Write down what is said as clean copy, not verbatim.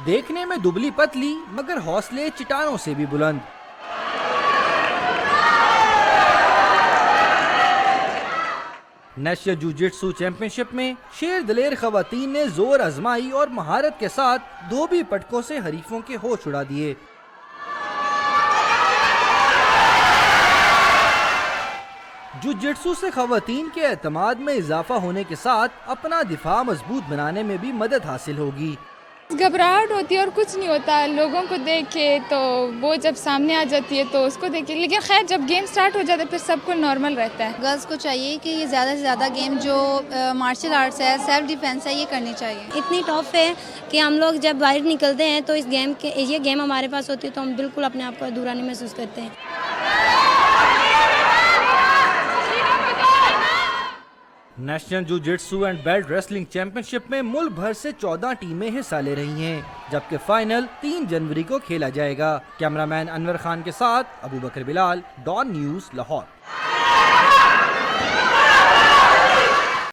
देखने में दुबली पतली मगर हौसले चट्टानों से भी बुलंद। नेशनल जूजित्सु चैंपियनशिप में शेर दिलेर खवातीन ने जोर आजमाई और महारत के साथ धोबी पटकों से हरीफों के होश उड़ा दिए। जुजित्सु से खवातीन के एतमाद में इजाफा होने के साथ अपना दिफा मजबूत बनाने में भी मदद हासिल होगी। घबराहट होती है और कुछ नहीं होता लोगों को देख के, तो वो जब सामने आ जाती है तो उसको देख के, लेकिन खैर जब गेम स्टार्ट हो जाता है फिर सबको नॉर्मल रहता है। गर्ल्स को चाहिए कि ये ज़्यादा से ज़्यादा गेम जो मार्शल आर्ट्स है, सेल्फ डिफेंस है, ये करनी चाहिए। इतनी टफ है कि हम लोग जब बाहर निकलते हैं तो ये गेम हमारे पास होती है तो हम बिल्कुल अपने आप को अधूरा नहीं महसूस करते हैं। National jujitsu and belt wrestling championship में मुल्क भर से 14 टीमें हिस्सा ले रही हैं, जबकि फाइनल 3 जनवरी को खेला जाएगा। कैमरामैन अनवर खान के साथ अबू बकर बिलाल, डॉन न्यूज़, लाहौर।